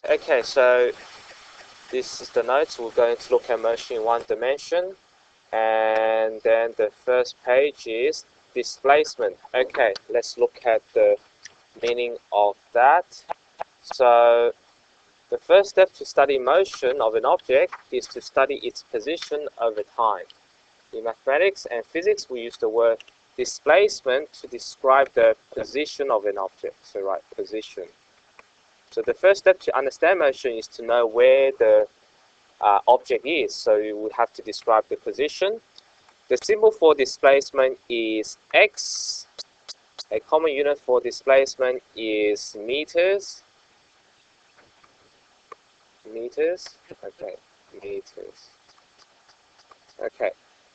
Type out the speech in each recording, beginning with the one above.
Okay, so this is the notes. We're going to look at motion in one dimension. And then the first page is displacement. Okay, let's look at the meaning of that. So the first step to study motion of an object is to study its position over time. In mathematics and physics, we use the word displacement to describe the position of an object. So right, position. So the first step to understand motion is to know where the object is. So you would have to describe the position. The symbol for displacement is x. A common unit for displacement is meters. Okay, meters. Okay.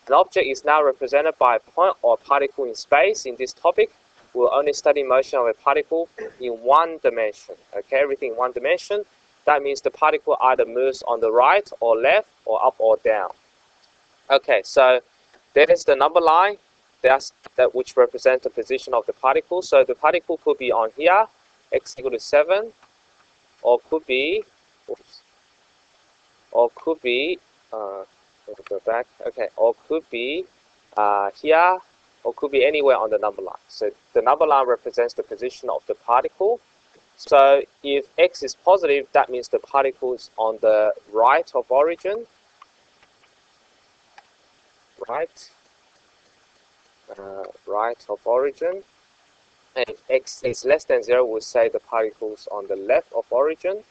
An object is now represented by a point or a particle in space. In this topic, we'll only study motion of a particle in one dimension. Okay, everything in one dimension. That means the particle either moves on the right or left or up or down. Okay, so there is the number line. That's that which represents the position of the particle. So the particle could be on here, x equal to 7, or could be, go back. Okay, or could be here, or could be anywhere on the number line. So the number line represents the position of the particle. So if x is positive, that means the particle is on the right of origin. Right of origin. And if x is less than 0, we'll say the particle's on the left of origin.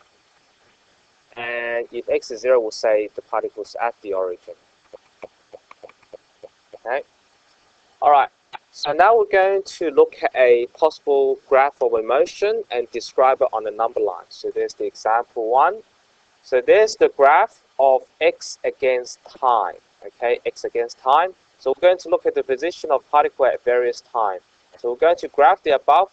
And if x is 0, we'll say the particle's at the origin. Okay. All right. So now we're going to look at a possible graph of a motion and describe it on a number line. So there's the example 1. So there's the graph of x against time. Okay, x against time. So we're going to look at the position of particle at various times. So we're going to graph the above.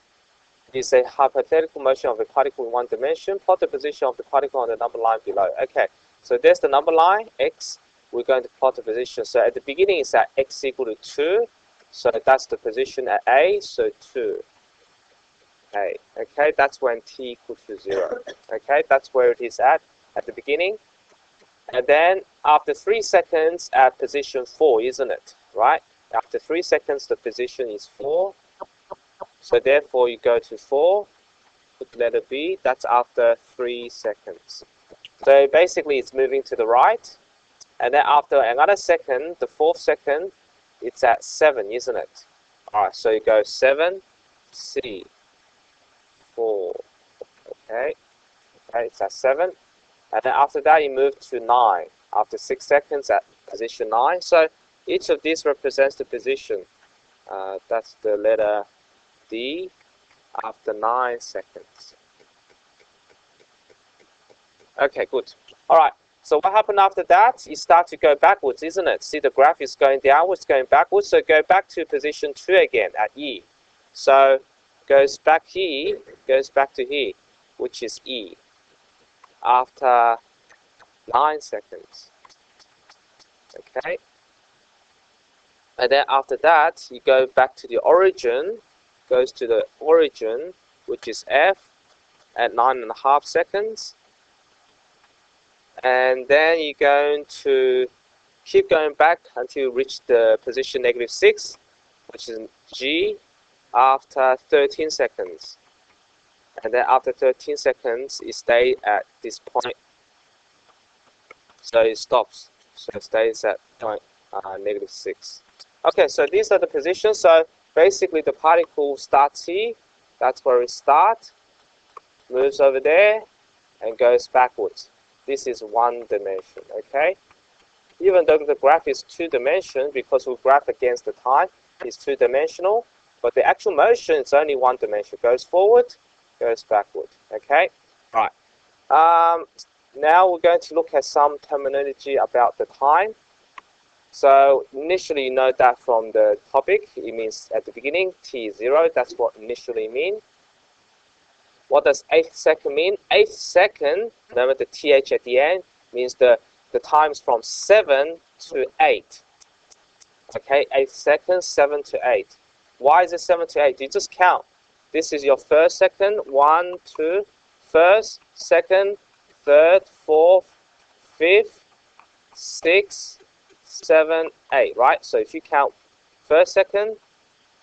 Is a hypothetical motion of a particle in one dimension. Plot the position of the particle on the number line below. Okay, so there's the number line, x. We're going to plot the position. So at the beginning, it's at x equal to 2. So that's the position at A, so 2. A. Okay, that's when t equals to 0. Okay, that's where it is at the beginning. And then after 3 seconds at position 4, isn't it? Right? After 3 seconds, the position is 4. So therefore, you go to 4, put letter B. That's after 3 seconds. So basically, it's moving to the right. And then after another second, the 4th second, it's at 7, isn't it? All right, so you go 7, C, 4. Okay, it's at 7. And then after that, you move to 9. After 6 seconds at position 9. So each of these represents the position. That's the letter D after 9 seconds. Okay, good. All right. So what happened after that? You start to go backwards, isn't it? See, the graph is going downwards, going backwards. So go back to position 2 again at E. So goes back here, goes back to here, which is E. After 9 seconds. Okay. And then after that, you go back to the origin, goes to the origin, which is F, at 9.5 seconds. And then you're going to keep going back until you reach the position -6, which is G, after 13 seconds. And then after 13 seconds, it stays at this point. So it stops. So it stays at point -6. Okay, so these are the positions. So basically, the particle starts here. That's where it starts. Moves over there and goes backwards. This is one dimension, okay? Even though the graph is 2 dimensional, because we graph against the time, it's 2 dimensional, but the actual motion is only 1 dimension. Goes forward, goes backward, okay? All right. Now we're going to look at some terminology about the time. So initially, you know that from the topic, it means at the beginning, t is 0. That's what initially mean. What does 8th second mean? 8th second, remember the th at the end, means the times from 7 to 8. Okay, 8th second, 7 to 8. Why is it 7 to 8? You just count. This is your first second, 1, 2, first, second, third, fourth, fifth, sixth, 7, 8, right? So if you count first, second,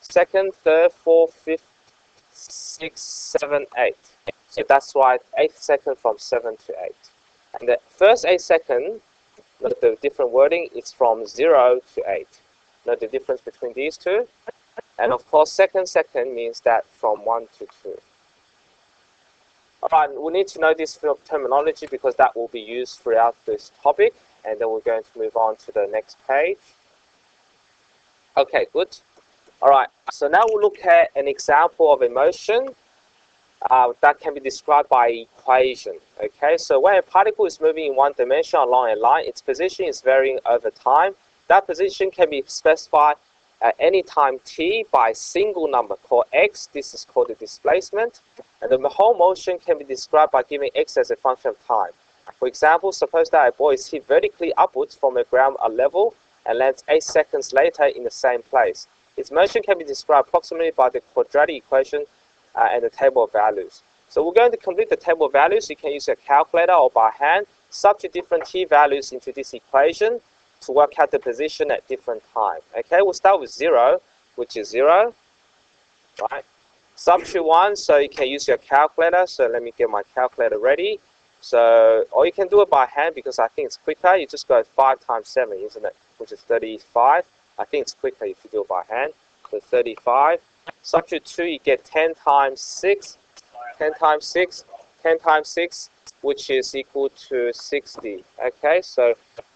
third, fourth, fifth, 6, 7, 8. So that's why 8 seconds from 7 to 8. And the first 8 seconds, note the different wording, is from 0 to 8. Note the difference between these two. And of course, second means that from 1 to 2. Alright, we need to know this terminology because that will be used throughout this topic. And then we're going to move on to the next page. Okay, good. Alright, so now we'll look at an example of a motion that can be described by equation. Okay, so when a particle is moving in one dimension along a line, its position is varying over time. That position can be specified at any time t by a single number called x. This is called the displacement. And the whole motion can be described by giving x as a function of time. For example, suppose that a ball is hit vertically upwards from the ground level and lands 8 seconds later in the same place. Its motion can be described approximately by the quadratic equation and the table of values. So we're going to complete the table of values. You can use a calculator or by hand. Substitute different t values into this equation to work out the position at different times. Okay, we'll start with 0, which is 0. Right. Substitute 1, so you can use your calculator. So let me get my calculator ready. So, or you can do it by hand because I think it's quicker. You just go 5 times 7, isn't it? Which is 35. I think it's quicker if you do it by hand. So 35. Substitute 2, you get 10 times 6. 10 times 6. 10 times 6, which is equal to 60. Okay, so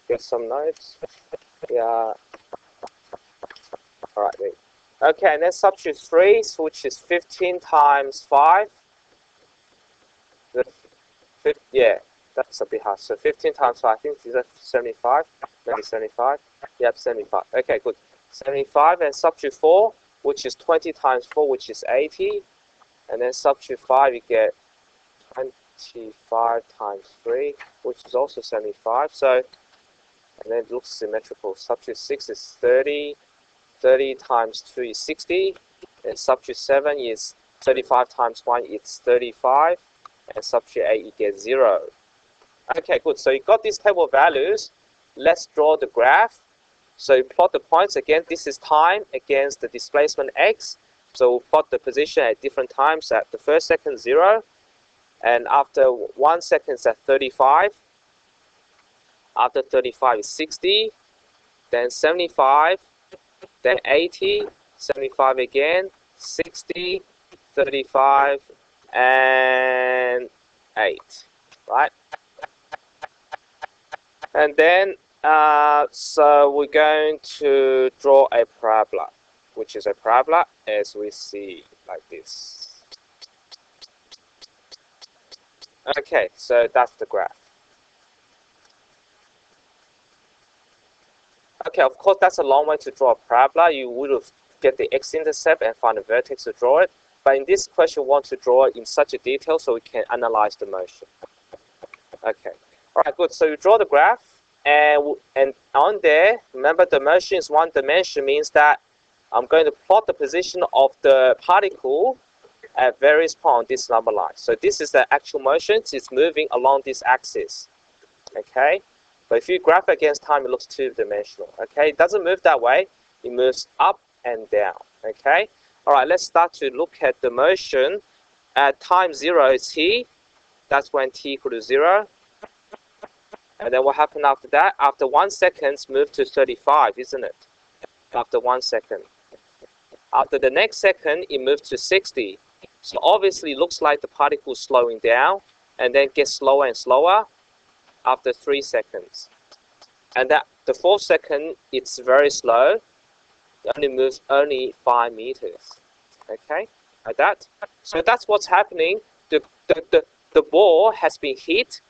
get some notes. Yeah. Alright, there. Okay, and then substitute 3, which is 15 times 5. Yeah, that's a bit hard. So 15 times 5, I think, is that 75? Maybe 75? Yep, 75. Okay, good. 75, and substitute 4, which is 20 times 4, which is 80. And then substitute 5, you get 25 times 3, which is also 75. So, and then it looks symmetrical. Substitute 6 is 30. 30 times 2 is 60. And substitute 7 is 35 times 1, it's 35. And substitute 8, you get 0. Okay, good. So you got this table of values. Let's draw the graph. So you plot the points. Again, this is time against the displacement x. So we'll plot the position at different times. At the first second, 0. And after 1 second, it's at 35. After 35 is 60. Then 75. Then 80. 75 again. 60. 35. And 8. Right? And then, so we're going to draw a parabola, which is a parabola as we see like this. Okay, so that's the graph. Okay, of course, that's a long way to draw a parabola. You would have get the x-intercept and find a vertex to draw it. But in this question, we want to draw it in such a detail so we can analyze the motion. Okay. All right, good. So you draw the graph, and on there, remember the motion is one dimension, means that I'm going to plot the position of the particle at various points on this number line. So this is the actual motion. It's moving along this axis. Okay. But if you graph against time, it looks two-dimensional. Okay. It doesn't move that way. It moves up and down. Okay. All right, let's start to look at the motion at time 0 t. That's when t equal to 0. And then what happened after that? After 1 second, move to 35, isn't it? After 1 second. After the next second, it moved to 60. So obviously, it looks like the particle is slowing down, and then gets slower and slower after 3 seconds. And that the 4th second, it's very slow. It only moves 5 meters. Okay, like that. So that's what's happening. The ball has been hit.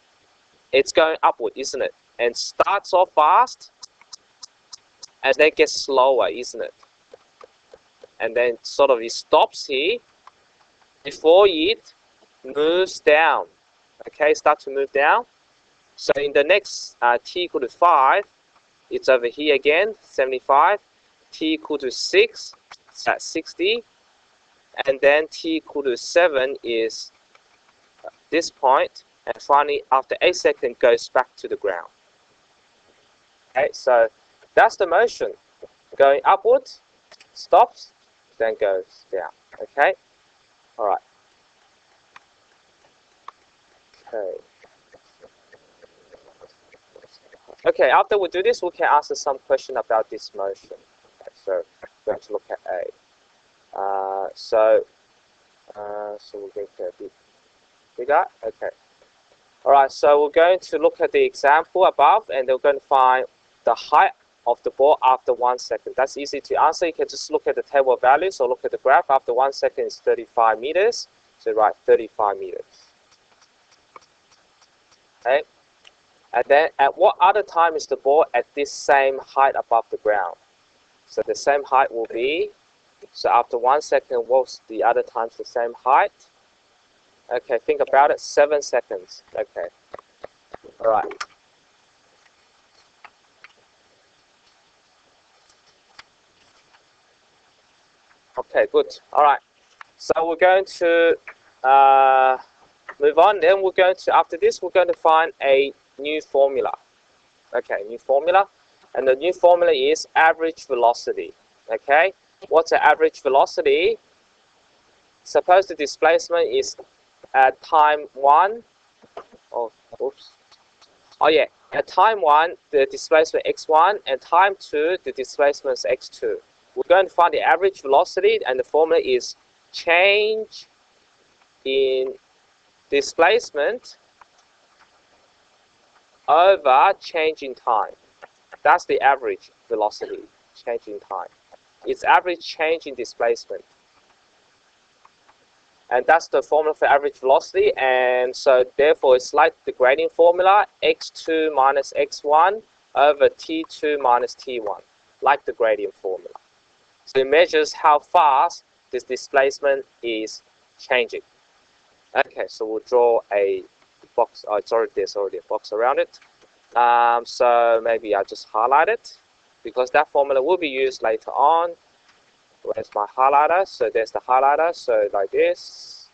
It's going upward, isn't it? And starts off fast, and then gets slower, isn't it? And then sort of it stops here before it moves down. Okay, start to move down. So in the next t equal to 5, it's over here again, 75. T equal to 6, it's at 60. And then t equal to 7 is this point, and finally after 8 seconds goes back to the ground. Okay, so that's the motion. Going upwards, stops, then goes down. Okay, all right. Okay. Okay, after we do this, we can answer some question about this motion. Okay, so we're going to look at A. So we're going to a bit bigger. Okay. All right, so we're going to look at the example above, and we're going to find the height of the ball after 1 second. That's easy to answer. You can just look at the table of values or look at the graph. After 1 second is 35 meters. So write 35 meters. Okay. And then at what other time is the ball at this same height above the ground? So the same height will be, so after 1 second, what's the other times the same height? Okay, think about it, 7 seconds. Okay, all right. Okay, good, all right. So we're going to move on. Then we're going to, after this, we're going to find a new formula. Okay, new formula. And the new formula is average velocity. Okay, what's the average velocity? Suppose the displacement is at time 1. Oh, oops. Oh yeah, at time 1, the displacement x1, and time 2, the displacement is x2. We're going to find the average velocity, and the formula is change in displacement over change in time. That's the average velocity, change in time. It's average change in displacement. And that's the formula for average velocity. And so therefore it's like the gradient formula, x2 minus x1 over t2 minus t1, like the gradient formula. So it measures how fast this displacement is changing. Okay, so we'll draw a box. Oh, there's already a box around it. So maybe I'll just highlight it, because that formula will be used later on. Where's my highlighter? So there's the highlighter. So like this,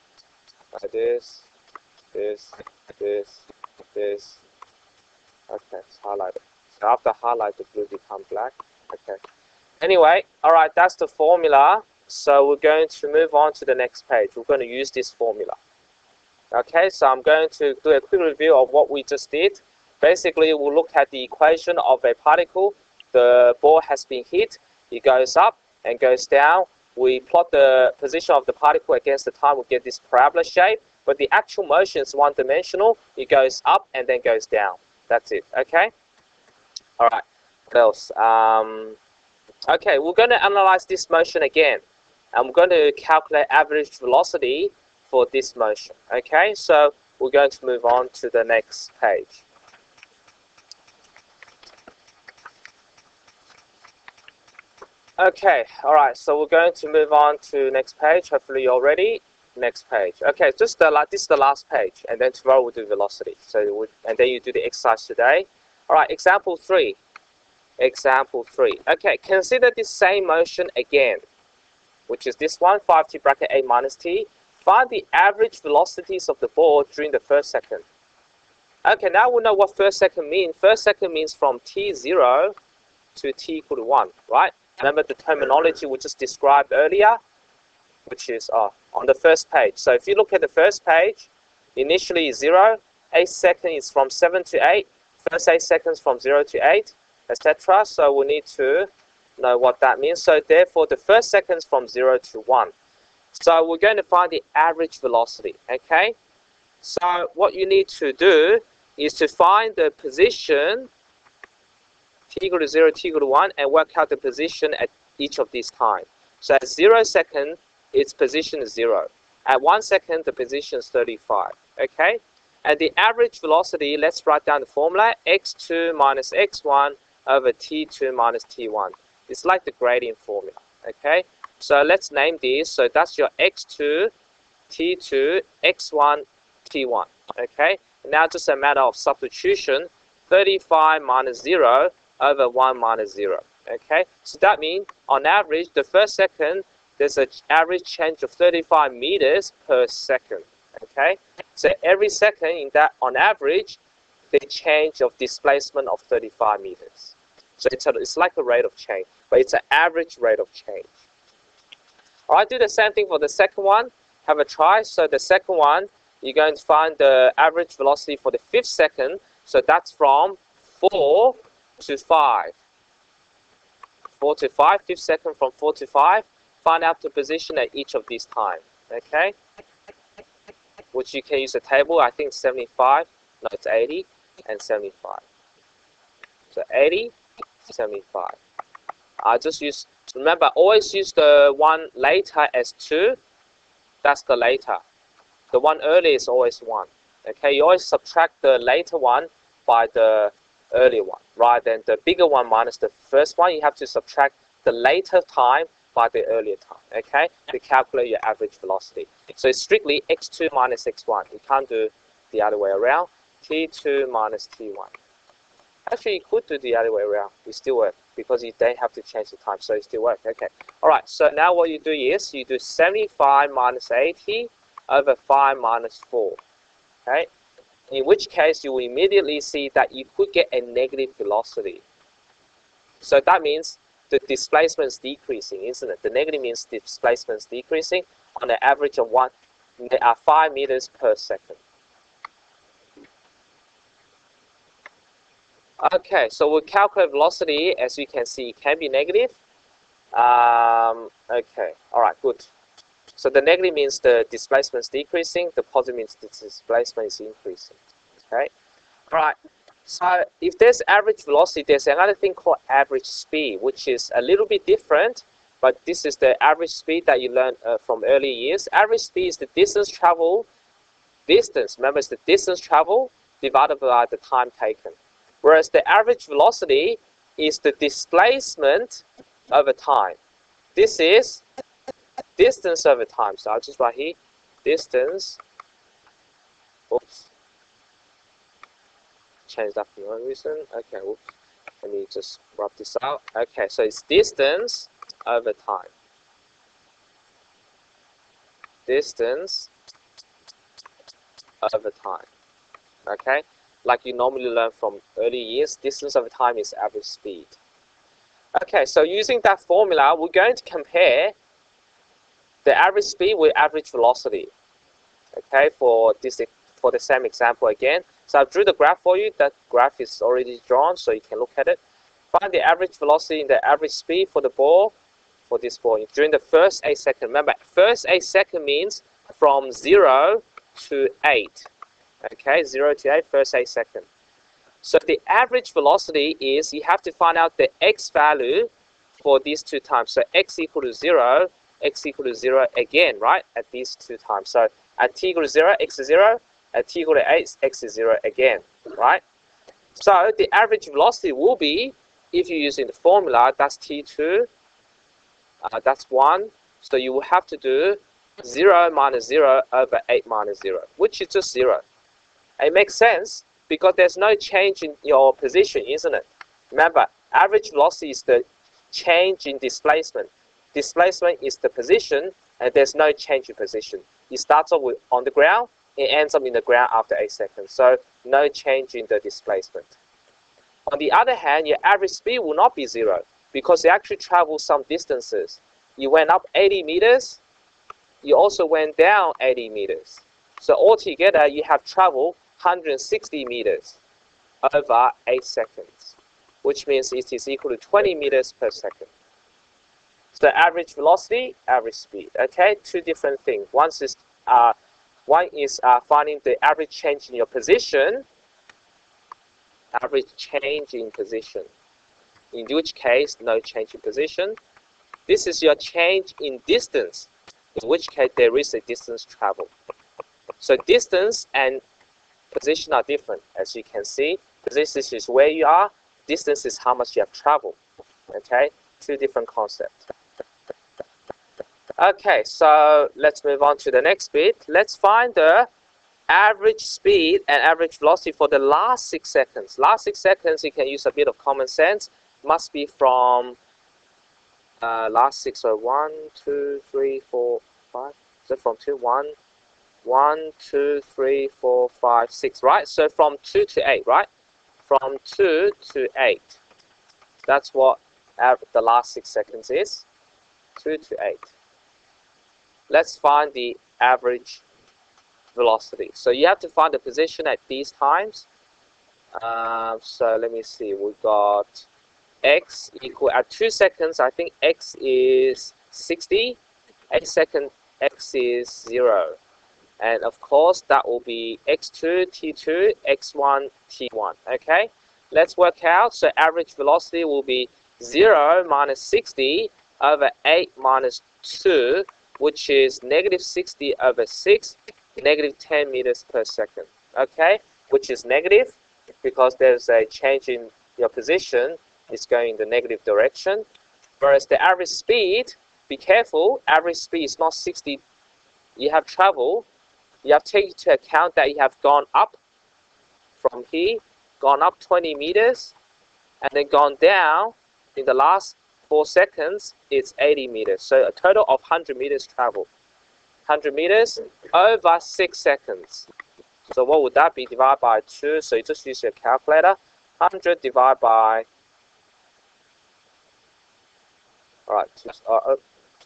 this. Okay, it's highlighted. So after highlight, the blue become black. Okay. Anyway, all right, that's the formula. So we're going to move on to the next page. We're going to use this formula. Okay, so I'm going to do a quick review of what we just did. Basically, we'll look at the equation of a particle. The ball has been hit. It goes up and goes down. We plot the position of the particle against the time. We get this parabola shape. But the actual motion is one-dimensional. It goes up and then goes down. That's it. Okay? All right. What else? Okay, we're going to analyze this motion again. And we're going to calculate average velocity for this motion. Okay, so we're going to move on to the next page. Okay, all right, so we're going to move on to next page. Hopefully you're ready. Next page. Okay, this is the last page, and then tomorrow we'll do velocity. So and then you do the exercise today. All right, example 3. Example 3. Okay, consider this same motion again, which is this one, 5t bracket a minus t. Find the average velocities of the ball during the first second. Okay, now we know what first second means. First second means from t0 to t equal to 1, right? Remember the terminology we just described earlier, which is on the first page. So if you look at the first page, initially is 0, 8 seconds is from 7 to 8, first 8 seconds from 0 to 8, etc. So we need to know what that means. So therefore, the first seconds from 0 to 1. So we're going to find the average velocity, okay? So what you need to do is to find the position t equal to 0, t equal to 1, and work out the position at each of these times. So at 0 second, its position is 0. At 1 second, the position is 35, okay? And the average velocity, let's write down the formula, x2 minus x1 over t2 minus t1. It's like the gradient formula, okay? So let's name these. So that's your x2, t2, x1, t1, okay? Now just a matter of substitution, 35 minus 0 over 1 minus 0, okay? So that means, on average, the first second, there's an average change of 35 meters per second, okay? So every second in that, on average, the change of displacement of 35 meters. So it's like a rate of change, but it's an average rate of change. All right, do the same thing for the second one. Have a try. So the second one, you're going to find the average velocity for the 5th second. So that's from 4 to 5. 4 to 5, 5th second from 4 to 5. Find out the position at each of these times. Okay? Which you can use a table. I think 75. No, it's 80 and 75. So 80, 75. I just use, remember, always use the one later as 2. That's the later. The one earlier is always 1. Okay, you always subtract the later one by the earlier one, rather than the bigger one minus the first one. You have to subtract the later time by the earlier time, okay, to calculate your average velocity. So it's strictly x2 minus x1. You can't do the other way around. T2 minus T1. Actually, you could do the other way around. It still works because you don't have to change the time, so it still works. Okay. All right. So now what you do is you do 75 minus 80 over 5 minus 4. Okay. In which case, you will immediately see that you could get a negative velocity. So that means the displacement is decreasing, isn't it? The negative means the displacement is decreasing on an average of 5 meters per second. Okay, so we'll calculate velocity. As you can see, it can be negative. Okay, all right, good. So the negative means the displacement is decreasing. The positive means the displacement is increasing. Okay, all right. So if there's average velocity, there's another thing called average speed, which is a little bit different. But this is the average speed that you learned from earlier years. Average speed is the distance traveled. Remember, it's the distance traveled divided by the time taken. Whereas the average velocity is the displacement over time. This is distance over time. So I'll just write here, distance. Oops. Change that for no reason. Okay, whoops. Let me just rub this out. Okay, so it's distance over time. Distance over time. Okay? Like you normally learn from early years, distance over time is average speed. Okay, so using that formula, we're going to compare the average speed with average velocity. Okay, for the same example again. So I drew the graph for you. That graph is already drawn, so you can look at it. Find the average velocity and the average speed for the ball, for this ball, during the first 8 seconds. Remember, first 8 seconds means from 0 to 8. Okay, 0 to 8, first 8 seconds. So the average velocity is, you have to find out the x value for these 2 times. So x equal to 0, x equal to 0 again, right, at these 2 times. So at t equal to 0, x is 0. At t equal to 8, x is 0 again, right? So the average velocity will be, if you're using the formula, that's t2, that's 1. So you will have to do 0 minus 0 over 8 minus 0, which is just 0. It makes sense because there's no change in your position, isn't it? Remember, average velocity is the change in displacement. Displacement is the position, and there's no change in position. It starts off with on the ground, it ends up in the ground after 8 seconds. So no change in the displacement. On the other hand, your average speed will not be 0 because you actually travel some distances. You went up 80 meters, you also went down 80 meters. So altogether, you have traveled 160 meters over 8 seconds, which means it is equal to 20 meters per second. So average velocity, average speed. Okay, 2 different things. One is finding the average change in your position, average change in position, in which case no change in position. This is your change in distance, in which case there is a distance traveled. So distance and position are different, as you can see. Distance is where you are, distance is how much you have traveled. Okay, 2 different concepts. Okay, so let's move on to the next bit. Let's find the average speed and average velocity for the last 6 seconds. Last 6 seconds, you can use a bit of common sense. Must be from last 6, so 1, 2, 3, 4, 5. Is it from 2, 1? 1, 2, 3, 4, 5, 6, right? So from 2 to 8, right? From 2 to 8. That's what the last 6 seconds is. 2 to 8. Let's find the average velocity. So you have to find the position at these times. So let me see. We got x equal at 2 seconds. I think x is 60. 8 seconds, x is 0. And of course, that will be x2, t2, x1, t1. Okay, let's work out. So average velocity will be 0 minus 60 over 8 minus 2, which is negative 60 over 6, negative 10 meters per second. Okay, which is negative because there's a change in your position. It's going in the negative direction. Whereas the average speed, be careful, average speed is not 60. You have travel. You have to take into account that you have gone up from here, gone up 20 meters, and then gone down in the last 4 seconds, it's 80 meters. So a total of 100 meters travel. 100 meters over 6 seconds. So what would that be? Divided by 2. So you just use your calculator. 100 divided by... Alright, it's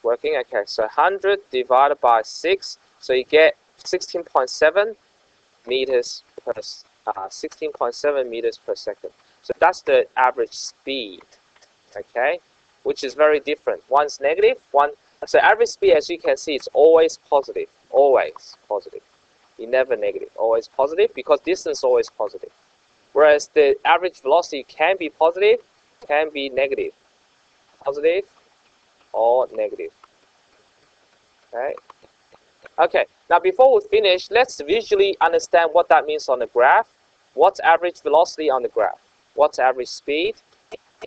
working. Okay, so 100 divided by 6. So you get 16.7 meters per 16.7 meters per second. So that's the average speed, okay, which is very different. One's negative, so average speed, as you can see, it's always positive, always positive. It's never negative, always positive, because distance is always positive. Whereas the average velocity can be positive, can be negative, positive or negative. Okay. Okay, now before we finish, let's visually understand what that means on the graph. What's average velocity on the graph? What's average speed?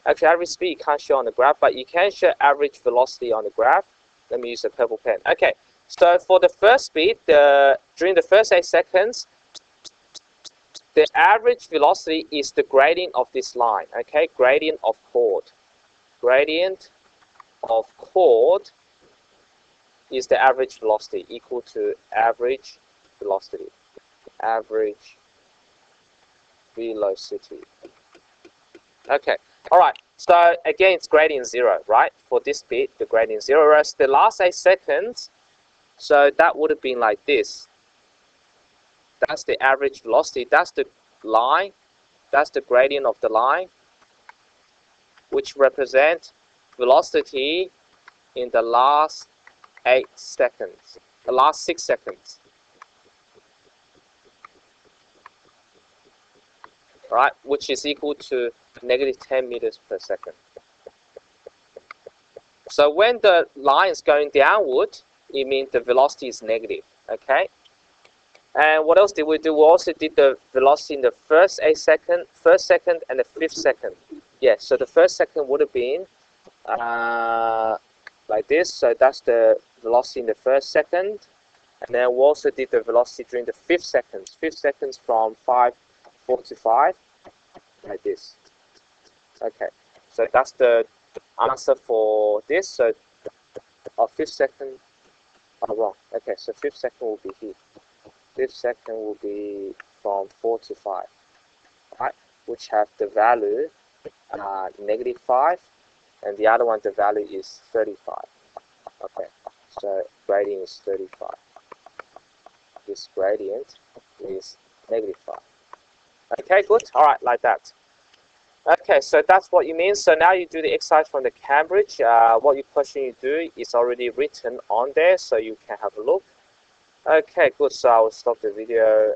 Actually, average speed you can't show on the graph, but you can show average velocity on the graph. Let me use a purple pen. Okay, so for the first speed, during the first 8 seconds, the average velocity is the gradient of this line. Okay, gradient of chord. Gradient of chord is the average velocity, equal to average velocity. Average velocity. Okay, all right. So again, it's gradient 0, right? For this bit, the gradient 0. Whereas the last 8 seconds, so that would have been like this. That's the average velocity. That's the line. That's the gradient of the line, which represent velocity in the last 8 seconds, the last 6 seconds. Right, which is equal to negative 10 meters per second. So when the line is going downward, it means the velocity is negative. Okay. And what else did we do? We also did the velocity in the first 8 seconds, first second, and the 5th second. Yeah. So the first second would have been like this. So that's the velocity in the first second, and then we also did the velocity during the 5th seconds. 5th seconds from 5:45, like this. Okay. So that's the answer for this. So our 5th second. Oh, wrong. Okay. So 5th second will be here. 5th second will be from 4 to 5, right? Which have the value negative 5, and the other one, the value is 35. Okay, so gradient is 35. This gradient is negative 5. Okay, good. All right, like that. Okay, so that's what you mean. So now you do the exercise from the Cambridge. What question you do is already written on there, so you can have a look. Okay, good. So I will stop the video.